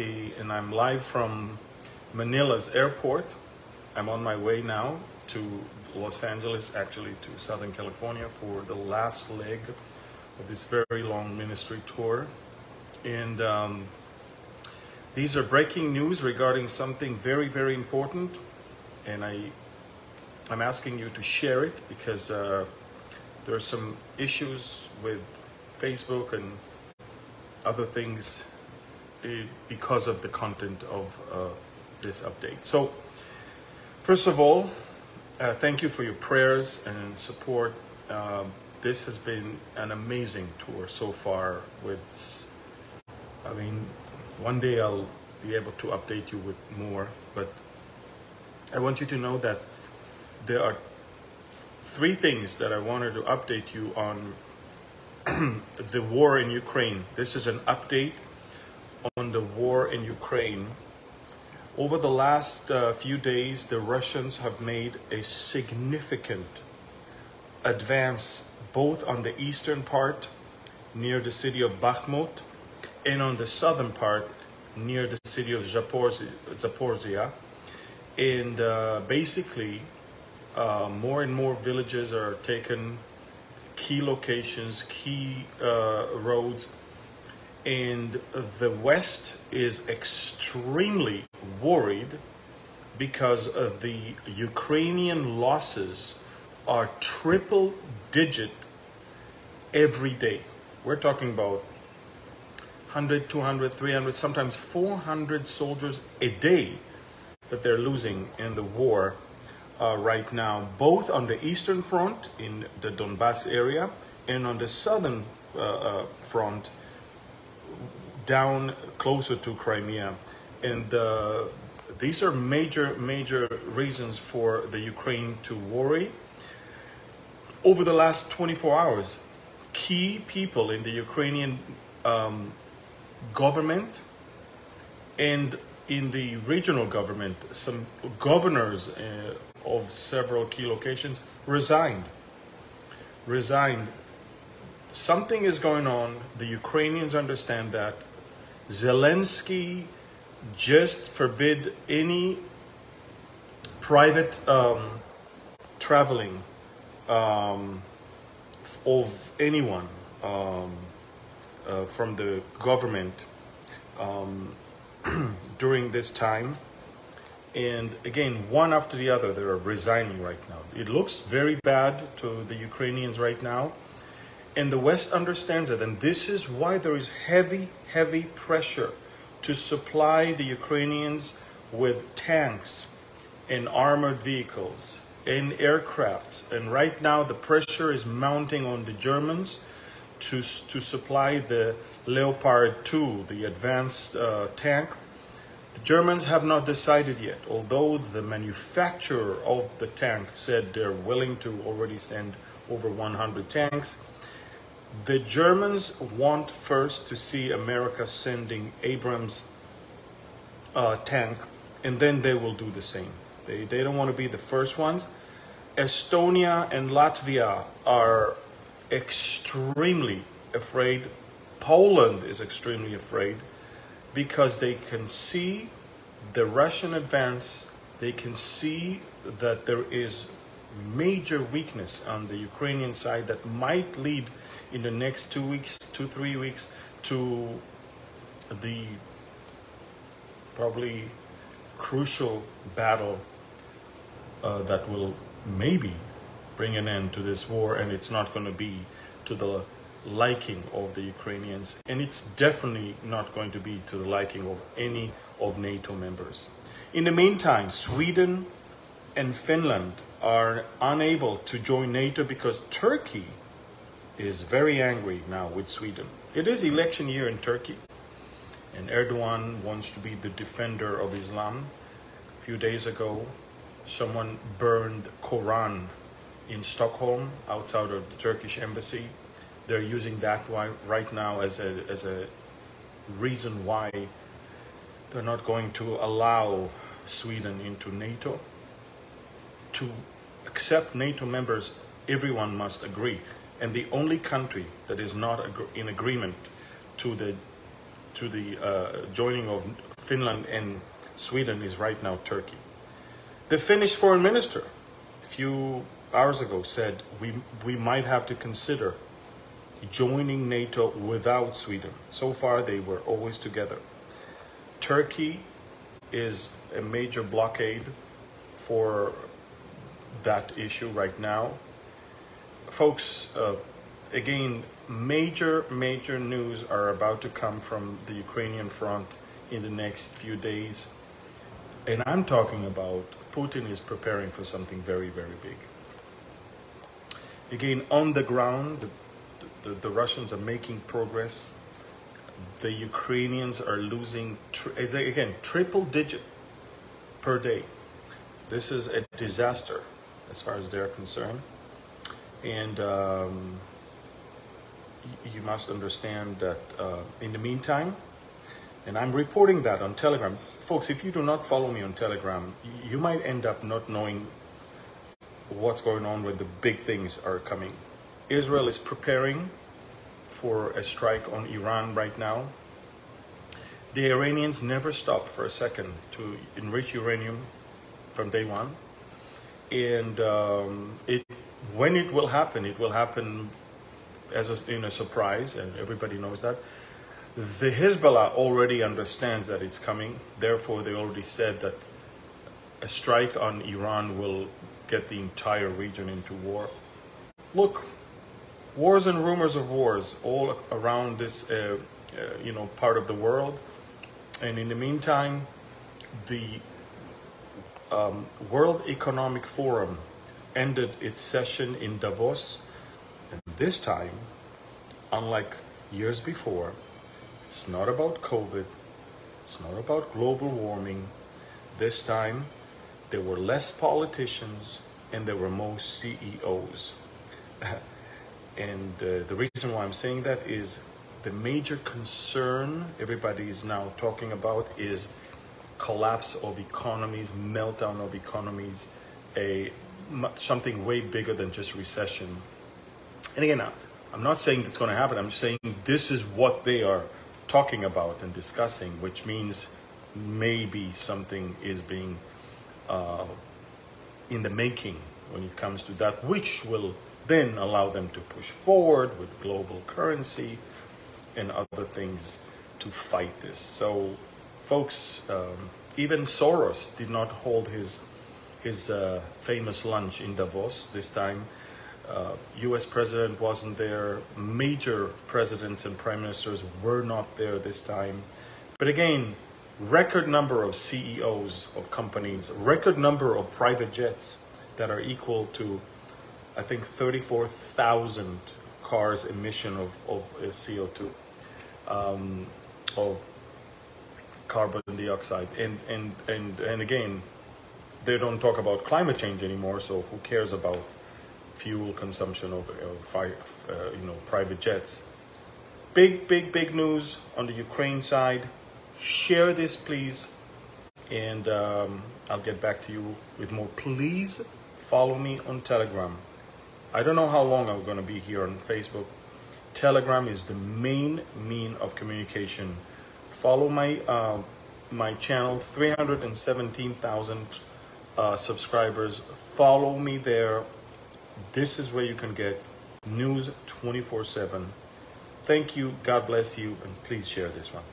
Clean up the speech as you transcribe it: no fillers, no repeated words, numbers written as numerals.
Duarte, and I'm live from Manila's airport. I'm on my way now to Los Angeles, actually to Southern California, for the last leg of this very long ministry tour. And these are breaking news regarding something very, very important. And I'm asking you to share it because there are some issues with Facebook and other things because of the content of this update. So first of all, thank you for your prayers and support. This has been an amazing tour so far one day I'll be able to update you with more, but I want you to know that there are three things that I wanted to update you on. The war in Ukraine. This is an update on the war in Ukraine. Over the last few days, the Russians have made a significant advance both on the eastern part near the city of Bakhmut and on the southern part near the city of Zaporizhia. And basically, more and more villages are taken, key locations, key roads, and the West is extremely worried because of the Ukrainian losses are triple digit every day. We're talking about 100, 200, 300, sometimes 400 soldiers a day that they're losing in the war right now, both on the eastern front in the Donbass area and on the southern front down closer to Crimea. And these are major reasons for the Ukraine to worry. Over the last 24 hours, key people in the Ukrainian government and in the regional government, some governors of several key locations resigned. Something is going on. The Ukrainians understand that. Zelensky just forbid any private traveling of anyone from the government during this time. And again, one after the other, they're resigning right now. It looks very bad to the Ukrainians right now. And the West understands it. And this is why there is heavy pressure to supply the Ukrainians with tanks and armored vehicles and aircrafts. And right now, the pressure is mounting on the Germans to supply the Leopard 2, the advanced tank. The Germans have not decided yet, although the manufacturer of the tank said they're willing to already send over 100 tanks. The Germans want first to see America sending Abrams tank, and then they will do the same. They don't want to be the first ones. Estonia and Latvia are extremely afraid. Poland is extremely afraid because they can see the Russian advance. They can see that there is major weakness on the Ukrainian side that might lead in the next 2 weeks, 3 weeks, to the probably crucial battle that will maybe bring an end to this war. And it's not going to be to the liking of the Ukrainians, and it's definitely not going to be to the liking of any of NATO members. In the meantime, Sweden and Finland are unable to join NATO because Turkey is very angry now with Sweden. It is election year in Turkey, and Erdogan wants to be the defender of Islam. A few days ago, someone burned the Quran in Stockholm outside of the Turkish embassy. They're using that right now as a reason why they're not going to allow Sweden into NATO. To accept NATO members, everyone must agree. And the only country that is not in agreement to the joining of Finland and Sweden is right now Turkey. The Finnish foreign minister a few hours ago said we might have to consider joining NATO without Sweden. So far they were always together. Turkey is a major blockade for that issue right now. Folks, again, major news are about to come from the Ukrainian front in the next few days. And I'm talking about Putin is preparing for something very big. Again, on the ground, the Russians are making progress. The Ukrainians are losing, again, triple digit per day. This is a disaster as far as they're concerned. And you must understand that in the meantime, and I'm reporting that on Telegram. Folks, if you do not follow me on Telegram, you might end up not knowing what's going on when the big things are coming. Israel is preparing for a strike on Iran right now. The Iranians never stopped for a second to enrich uranium from day one. And when it will happen as in a surprise, and everybody knows that. The Hezbollah already understands that it's coming. Therefore, they already said that a strike on Iran will get the entire region into war. Look, wars and rumors of wars all around this, part of the world. And in the meantime, the World Economic Forum ended its session in Davos. And this time, unlike years before, it's not about COVID. It's not about global warming. This time, there were less politicians and there were more CEOs. And the reason why I'm saying that is the major concern everybody is now talking about is collapse of economies, meltdown of economies, something way bigger than just recession. And again, I'm not saying that's going to happen. I'm saying this is what they are talking about and discussing, which means maybe something is being in the making when it comes to that, which will then allow them to push forward with global currency and other things to fight this. So, folks, even Soros did not hold his famous lunch in Davos this time. U.S. president wasn't there. Major presidents and prime ministers were not there this time. But again, record number of CEOs of companies, record number of private jets that are equal to, I think, 34,000 cars emission of CO2, of carbon dioxide. And again, they don't talk about climate change anymore, so who cares about fuel consumption of private jets. Big news on the Ukraine side. Share this, please, and I'll get back to you with more. Please follow me on Telegram. I don't know how long I'm going to be here on Facebook. Telegram is the main mean of communication. Follow my channel, 317,000 subscribers. Follow me there. This is where you can get news 24/7. Thank you. God bless you. And please share this one.